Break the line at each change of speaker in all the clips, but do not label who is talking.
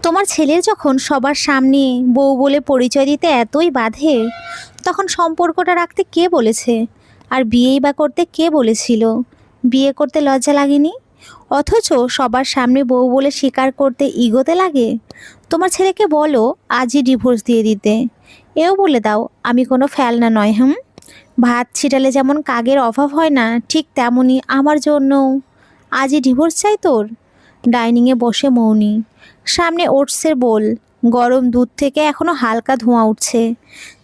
তোমার ছেলের যখন সবার সামনে বউ বলে পরিচয় দিতে এতই বাধে, তখন সম্পর্কটা রাখতে কে বলেছে? আর বিয়েই বা করতে কে বলেছিল? বিয়ে করতে লজ্জা লাগেনি, অথচ সবার সামনে বউ বলে স্বীকার করতে ইগোতে লাগে। তোমার ছেলেকে বলো আজই ডিভোর্স দিয়ে দিতে। এও বলে দাও আমি কোনো ফেলনা নয়। ভাত ছিটালে যেমন কাকের অভাব হয় না, ঠিক তেমনি আমার জন্যও আজই ডিভোর্স চাই তোর। ডাইনিংয়ে বসে মৌনি, সামনে ওটসের বোল, গরম দুধ থেকে এখনো হালকা ধোঁয়া উঠছে।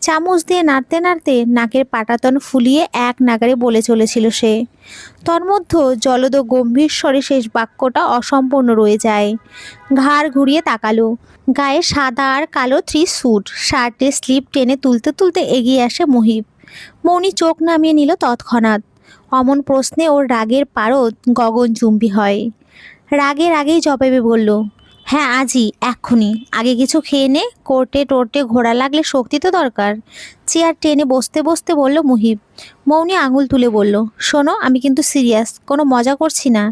চামচ দিয়ে নাড়তে নাড়তে নাকের পাটাতন ফুলিয়ে এক নাগারে বলে চলেছিল সে। তন্মধ্যে জলদ গম্ভীর স্বরে শেষ বাক্যটা অসম্পূর্ণ রয়ে যায়। ঘাড় ঘুরিয়ে তাকালো। গায়ে সাদা আর কালো স্যুট, শার্টের স্লিপ টেনে তুলতে তুলতে এগিয়ে আসে মহিব। মৌনি চোখ নামিয়ে নিল তৎক্ষণাৎ। অমন প্রশ্নে ওর রাগের পারদ গগনচুম্বী হয়। রাগের আগেই জবাবে বলল, হ্যাঁ আজই, এক্ষুনি। আগে কিছু খেয়ে নে, কোর্টে টোর্টে ঘোরা লাগলে শক্তি তো দরকার। চেয়ার টেনে বসতে বসতে বলল মুহিব। মৌনি আঙুল তুলে বলল, শোনো আমি কিন্তু সিরিয়াস, কোনো মজা করছি না।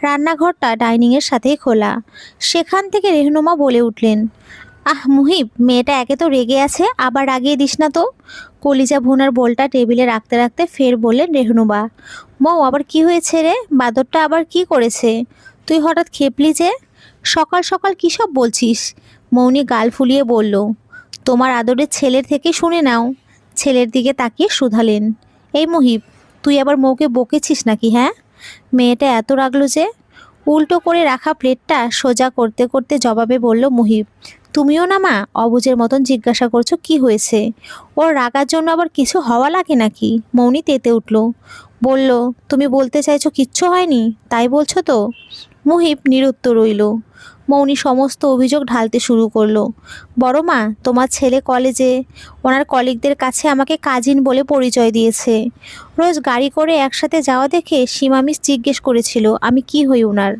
রান্নাঘরটা ডাইনিংয়ের সাথেই খোলা। সেখান থেকে রেহনুমা বলে উঠলেন, আহ মুহিব, মেয়েটা একে তো রেগে আছে, আবার রাগিয়ে দিস না তো। কলিজা ভুনার বোলটা টেবিলে রাখতে রাখতে ফের বললেন রেহনুবা। মৌ, আবার কি হয়েছে রে? বাদরটা আবার কি করেছে? তুই হঠাৎ খেপলি যে? সকাল সকাল কী সব বলছিস? মৌনি গাল ফুলিয়ে বলল, তোমার আদরের ছেলের থেকে শুনে নাও। ছেলের দিকে তাকিয়ে শুধালেন, এই মুহিব, তুই আবার মৌকে বকেছিস নাকি? হ্যাঁ, মেয়েটা এত রাগলো যে? উল্টো করে রাখা প্লেটটা সোজা করতে করতে জবাবে বলল মুহিব, তুমিও না মা অবুঝের মতন জিজ্ঞাসা করছো কি হয়েছে? ওর রাগার জন্য আবার কিছু হওয়া লাগে নাকি? মৌনি তেতে উঠল, বলল, তুমি বলতে চাইছো কিচ্ছু হয়নি, তাই বলছো তো? মুহিব নিরুত্তর রইল। মৌনি সমস্ত অভিযোগ ঢালতে শুরু করলো। বড় মা, তোমার ছেলে কলেজে ওনার কলিগদের কাছে আমাকে কাজিন বলে পরিচয় দিয়েছে। রোজ গাড়ি করে একসাথে যাওয়া দেখে সীমা মিস জিজ্ঞেস করেছিল আমি কি হই ওনার,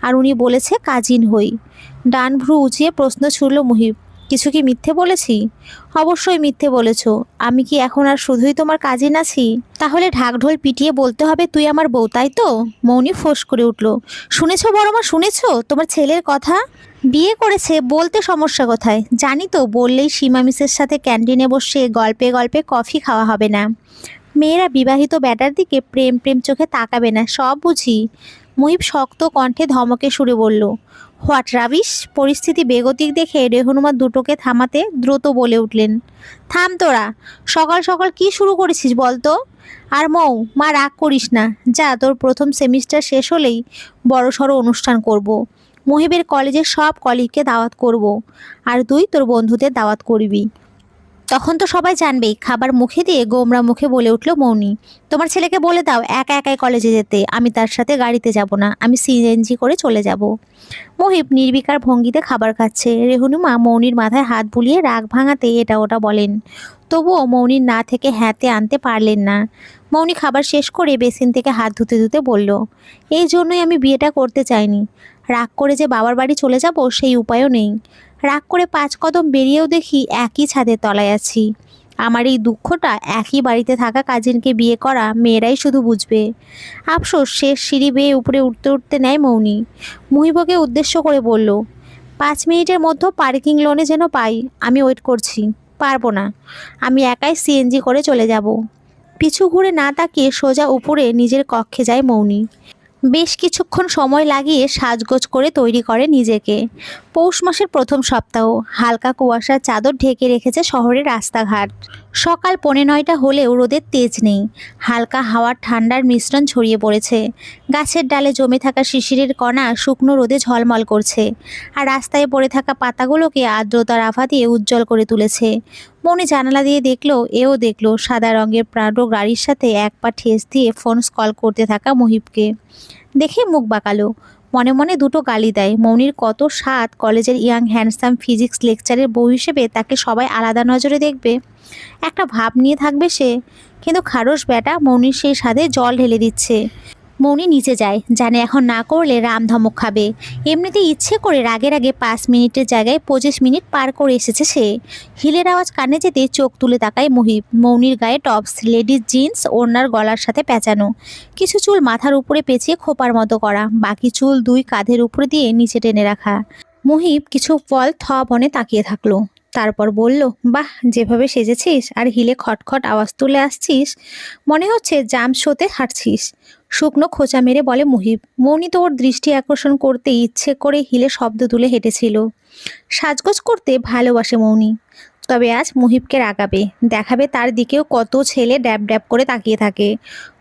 আর উনি বলেছে কাজিন হই। ডান ভ্রু উঁচিয়ে প্রশ্ন ছুড়ল মুহিব, কিছু কি মিথ্যে বলেছি? অবশ্যই মিথ্যে বলেছ। আমি কি এখন আর শুধুই তোমার কাজিন আছি? তাহলে ঢাকঢোল পিটিয়ে বলতে হবে তুই আমার বউ, তাই তো? মৌনি ফোঁস করে উঠল, শুনেছো বড় মা, শুনেছো তোমার ছেলের কথা? বিয়ে করেছে বলতে সমস্যা কোথায়? জানি তো, বললেই সীমা মিসের সাথে ক্যান্টিনে বসে গল্পে গল্পে কফি খাওয়া হবে না। মেয়েরা বিবাহিত ব্যাটার দিকে প্রেম প্রেম চোখে তাকাবে না, সব বুঝি। মুহিব শক্ত কণ্ঠে ধমকে সুরে বলল, হোয়াট রাবিশ! পরিস্থিতি বেগতিক দেখে রেহনুমা দুটোকে থামাতে দ্রুত বলে উঠলেন, থাম তোরা, সকাল সকাল কি শুরু করেছিস বলতো? আর মৌ, মা রাগ করিস না, যা, তোর প্রথম সেমিস্টার শেষ হলেই বড়সড় অনুষ্ঠান করব। মুহিবের কলেজের সব কলিগকে দাওয়াত করব, আর তুই তোর বন্ধুদের দাওয়াত করবি। তখন তো সবাই জানবেই। খাবার মুখে দিয়ে গোমরা মুখে বলে উঠল মৌনি, তোমার ছেলেকে বলে দাও একা একাই কলেজে যেতে, আমি তার সাথে গাড়িতে যাব না, আমি সিএনজি করে চলে যাব। মহিব নির্বিকার ভঙ্গিতে খাবার খাচ্ছে। রেহনুমা মৌনির মাথায় হাত বুলিয়ে রাগ ভাঙাতে এটা ওটা বলেন, তবুও মৌনির না থেকে হ্যাঁতে আনতে পারলেন না। মৌনি খাবার শেষ করে বেসিন থেকে হাত ধুতে ধুতে বলল, এই জন্যই আমি বিয়েটা করতে চাইনি। রাগ করে যে বাবার বাড়ি চলে যাব সেই উপায়ও নেই। রাগ করে 5 কদম বেরিয়েও দেখি একই ছাদের তলায় আছি। আমার এই দুঃখটা একই বাড়িতে থাকা কাজিনকে বিয়ে করা মেয়েরাই শুধু বুঝবে। আফসোস, শেষ সিঁড়ি বেয়ে উপরে উঠতে উঠতে নেয় মৌনি। মুহিবকে উদ্দেশ্য করে বলল, 5 মিনিটের মধ্যে পার্কিং লনে যেন পাই, আমি ওয়েট করছি। পারবো না, আমি একাই সিএনজি করে চলে যাব। পিছু ঘুরে না তাকিয়ে সোজা উপরে নিজের কক্ষে যায় মৌনি। বেশ কিছুক্ষণ সময় লাগিয়ে সাজগোজ করে তৈরি করে নিজেকে। পৌষ মাসের প্রথম সপ্তাহ, হালকা কুয়াশার চাদর ঢেকে রেখেছে শহরের রাস্তাঘাট। সকাল 9:15 হলেও রোদের তেজ নেই। হালকা হাওয়ার ঠান্ডার মিশ্রণ ছড়িয়ে পড়েছে। গাছের ডালে জমে থাকা শিশিরের কণা শুকনো রোদে ঝলমল করছে, আর রাস্তায় পড়ে থাকা পাতাগুলোকে আর্দ্রতার আভা দিয়ে উজ্জ্বল করে তুলেছে। মনে জানালা দিয়ে দেখলো, এও দেখলো সাদা রঙের প্রাডো গাড়ির সাথে এক পা ঠেস দিয়ে ফোন কল করতে থাকা মুহিবকে। দেখে মুখ বাঁকালো, মনে মনে দুটো গালি দেয়। মৌনির কত স্বাদ কলেজের ইয়াং হ্যান্ডসাম ফিজিক্স লেকচারের বউ হিসেবে তাকে সবাই আলাদা নজরে দেখবে, একটা ভাব নিয়ে থাকবে সে। কিন্তু খারস ব্যাটা মৌনির সেই স্বাদে জল ঢেলে দিচ্ছে। মৌনি নিচে যায়, জানে এখন না করলে রাম ধমক খাবে। এমনিতে ইচ্ছে করে রাগের আগে 5 মিনিটের জায়গায় 25 মিনিট পার করে এসেছে সে। হিলের আওয়াজ কানে যেতে চোখ তুলে তাকায় মুহিব। মৌনির গায়ে টপস, লেডিস জিন্স, ওড়নার গলার সাথে পেঁচানো। কিছু চুল মাথার উপরে পেঁচিয়ে খোপার মতো করা, বাকি চুল 2 কাঁধের উপরে দিয়ে নিচে টেনে রাখা। মুহিব কিছু পল বনে তাকিয়ে থাকলো, তারপর বলল, বাহ, যেভাবে সেজেছিস আর হিলে খটখট আওয়াজ তুলে আসছিস, মনে হচ্ছে জাম্প শোতে হাঁটছিস। শুকনো খোঁচা মেরে বলে মুহিব। মৌনি তো ওর দৃষ্টি আকর্ষণ করতে ইচ্ছে করে হিলে শব্দ তুলে হেঁটেছিল। সাজগোজ করতে ভালোবাসে মৌনি, তবে আজ মুহিবকে রাগাবে, দেখাবে তার দিকেও কত ছেলে ড্যাব ড্যাব করে তাকিয়ে থাকে,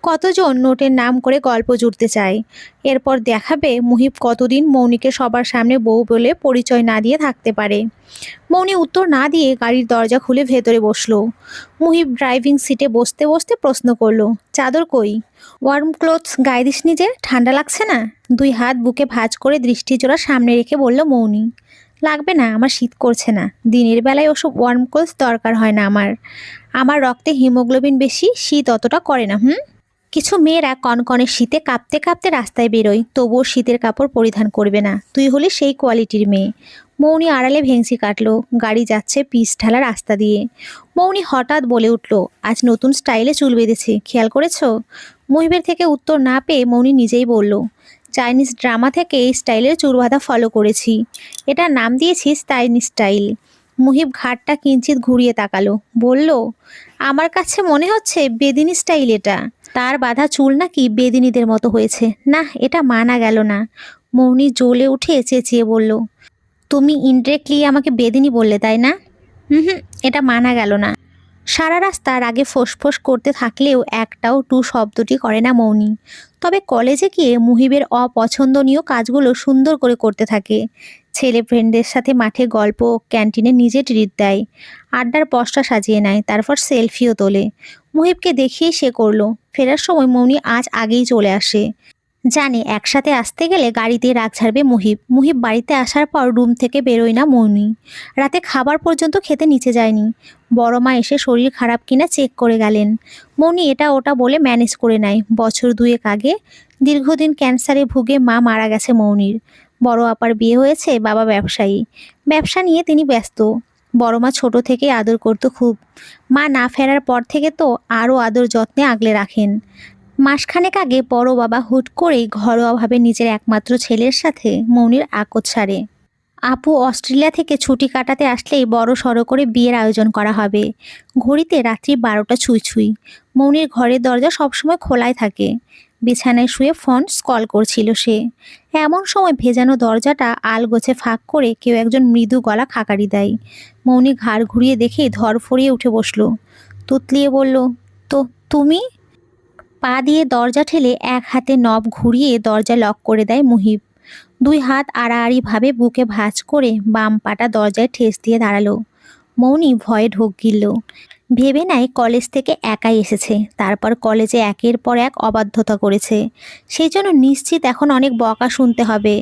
কতজন নোটের নাম করে গল্প জুড়তে চায়। এরপর দেখাবে মুহিব কতদিন মৌনিকে সবার সামনে বউ বলে পরিচয় না দিয়ে থাকতে পারে। মৌনি উত্তর না দিয়ে গাড়ির দরজা খুলে ভেতরে বসলো। মুহিব ড্রাইভিং সিটে বসতে বসতে প্রশ্ন করলো, চাদর কই? ওয়ার্ম ক্লোথস গায়ে দিস নিজে, ঠান্ডা লাগছে না? দুই হাত বুকে ভাঁজ করে দৃষ্টিজোড়া সামনে রেখে বলল মৌনি। লাগবে না, আমার শীত করছে না। দিনের বেলায় ওসব ওয়ার্ম ক্লোথস দরকার হয় না আমার রক্তে হিমোগ্লোবিন বেশি, শীত অতটা করে না। কিছু মেয়েরা কনকনে শীতে কাঁপতে কাঁপতে রাস্তায় বেরোয়, তবুও শীতের কাপড় পরিধান করবে না। তুই হলি সেই কোয়ালিটির মেয়ে। মৌনি আড়ালে ভেংসি কাটলো। গাড়ি যাচ্ছে পিচ ঢালা রাস্তা দিয়ে। মৌনি হঠাৎ বলে উঠল, আজ নতুন স্টাইলে চুল বেঁধেছে, খেয়াল করেছো? মুহিবের থেকে উত্তর না পেয়ে মৌনি নিজেই বলল, চাইনিজ ড্রামা থেকে এই স্টাইলের চুল বাঁধা ফলো করেছি। এটা নাম দিয়েছি চাইনিজ স্টাইল। মুহিব ঘাটটা কিঞ্চিত ঘুরিয়ে তাকালো, বলল, আমার কাছে মনে হচ্ছে বেদিনী স্টাইল এটা। তার বাঁধা চুল নাকি বেদিনীদের মতো হয়েছে। না, এটা মানা গেল না। মৌনি জ্বলে উঠে চেঁচিয়ে বলল, তুমি ইনডিরেক্টলি আমাকে বেদিনী বললে, তাই না? হুম, এটা মানা গেল না। সারা রাস্তা রাগে ফোঁস করতে থাকলেও একটাও টু শব্দটি করে না মৌনি। তবে কলেজে গিয়ে মুহিবের অপছন্দনীয় কাজগুলো সুন্দর করে করতে থাকে। ছেলে ফ্রেন্ডদের সাথে মাঠে গল্প, ক্যান্টিনে নিজে ট্রিট দেয়, আড্ডার পসটা সাজিয়ে নেয়, তারপর সেলফিও তোলে। মুহিবকে দেখিয়ে সে করলো। ফেরার সময় মৌনি আজ আগেই চলে আসে। জানে একসাথে আসতে গেলে গাড়িতে রাগ ছাড়বে মুহিব বাড়িতে আসার পর রুম থেকে বেরোয় না মৌনি। রাতে খাবার পর্যন্ত খেতে নিচে যায়নি। বড় মা এসে শরীর খারাপ কিনা চেক করে গেলেন। মৌনি এটা ওটা বলে ম্যানেজ করে নেয়। বছর দুয়েক আগে দীর্ঘদিন ক্যান্সারে ভুগে মা মারা গেছে মৌনির। বড় আপার বিয়ে হয়েছে, বাবা ব্যবসায়ী। ব্যবসা নিয়ে তিনি ব্যস্ত। বড় মা ছোট থেকে আদর করতো খুব। মা না ফেরার পর থেকে তো আরও আদর যত্নে আগলে রাখেন। মাসখানেক আগে বড় বাবা হুট করেই ঘরোয়াভাবে নিজের একমাত্র ছেলের সাথে মৌনির আকত ছাড়ে। আপু অস্ট্রেলিয়া থেকে ছুটি কাটাতে আসলেই বড় সড়ো করে বিয়ের আয়োজন করা হবে। ঘড়িতে রাত্রি 12টা ছুঁই। মৌনির ঘরের দরজা সবসময় খোলাই থাকে। বিছানায় শুয়ে ফোন স্ক্রল করছিল সে। এমন সময় ভেজানো দরজাটা আলগোছে ফাঁক করে কেউ একজন মৃদু গলা খাকারি দেয়। মৌনি ঘাড় ঘুরিয়ে দেখেই ধরফরিয়ে উঠে বসলো। তুতলিয়ে বলল, তো তুমি? পা দিয়ে দরজা ঠেলে এক হাতে নব ঘুরিয়ে দরজা লক করে দেয় মুহিব। দুই হাত আড়াআড়িভাবে বুকে ভাঁজ করে বাম পাটা দরজায় ঠেস দিয়ে দাঁড়ালো। মৌনি ভয়ে ঢোক গিলল। ভেবে নেয় কলেজ থেকে একাই এসেছে, তারপর কলেজে একের পর এক অবাধ্যতা করেছে, সেই জন্য নিশ্চিত এখন অনেক বকা শুনতে হবে।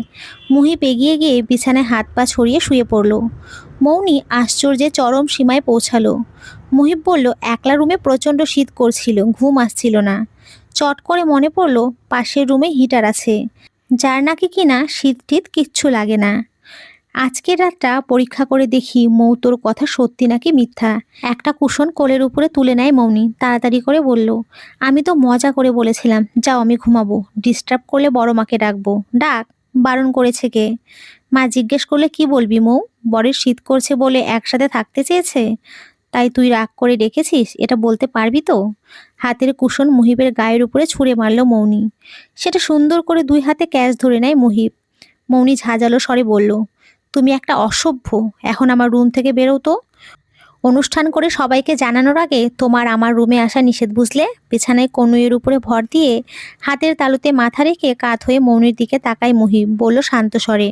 মুহিব এগিয়ে গিয়ে বিছানায় হাত পা ছড়িয়ে শুয়ে পড়ল। মৌনি আশ্চর্যে চরম সীমায় পৌঁছালো। মুহিব বলল, একলা রুমে প্রচণ্ড শীত করছিল, ঘুম আসছিল না। চট করে মনে পড়ল পাশের রুমে হিটার আছে, যার নাকি কিনা শীত টিত কিচ্ছু লাগে না। আজকের রাতটা পরীক্ষা করে দেখি মৌতোর কথা সত্যি নাকি মিথ্যা। একটা কুশন কোলের উপরে তুলে নেয় মৌনি, তাড়াতাড়ি করে বলল, আমি তো মজা করে বলেছিলাম, যাও আমি ঘুমাবো, ডিস্টার্ব করলে বড় মাকে ডাকবো। ডাক, বারণ করেছে কে? মা জিজ্ঞেস করলে কি বলবি মৌ? বরের শীত করছে বলে একসাথে থাকতে চেয়েছে, তাই তুই রাগ করে ডেকেছিস, এটা বলতে পারবি তো? হাতের কুশন মুহিবের গায়ের উপরে ছুঁড়ে মারল মৌনি। সেটা সুন্দর করে দুই হাতে ক্যাচ ধরে নেয় মুহিব। মৌনি ঝাঁঝালো স্বরে বলল, তুমি একটা অসভ্য, এখন আমার রুম থেকে বেরো তো। অনুষ্ঠান করে সবাইকে জানানোর আগে তোমার আমার রুমে আসা নিষেধ, বুঝলে? বিছানায় কনুইয়ের উপরে ভর দিয়ে হাতের তালুতে মাথা রেখে কাত হয়ে মৌনির দিকে তাকায় মুহিব, বলল শান্ত স্বরে,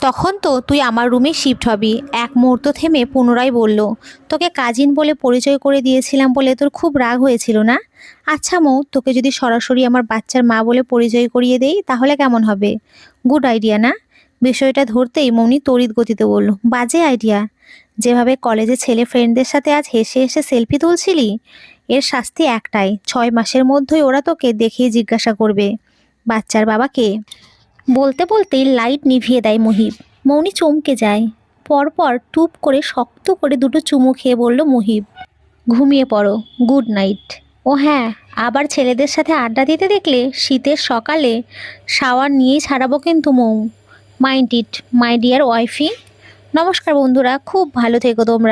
তখন তো তুই আমার রুমে শিফট হবি। এক মুহূর্ত থেমে পুনরায় বলল, তোকে কাজিন বলে পরিচয় করে দিয়েছিলাম বলে তোর খুব রাগ হয়েছিল না? আচ্ছা মৌ, তোকে যদি সরাসরি আমার বাচ্চার মা বলে পরিচয় করিয়ে দেই তাহলে কেমন হবে? গুড আইডিয়া না? বিষয়টা ধরতেই মৌনি তড়িৎ গতিতে বলল, বাজে আইডিয়া। যেভাবে কলেজে ছেলে ফ্রেন্ডদের সাথে আজ হেসে হেসে সেলফি তুলছিলি, এর শাস্তি একটাই, 6 মাসের মধ্যেই ওরা তোকে দেখিয়ে জিজ্ঞাসা করবে বাচ্চার বাবা কে। বলতে বলতেই লাইট নিভিয়ে দেয় মুহিব। মৌনি চমকে যায়। পরপর টুপ করে শক্ত করে দুটো চুমু খেয়ে বলল মুহিব, ঘুমিয়ে পড়ো, গুড নাইট। ও হ্যাঁ, আবার ছেলেদের সাথে আড্ডা দিতে দেখলে শীতের সকালে শাওয়ার নিয়েই ছাড়াবো কিন্তু মৌ। Mind it my dear ওয়াইফি। নমস্কার বন্ধুরা, খুব ভালো থেকো তোমরা।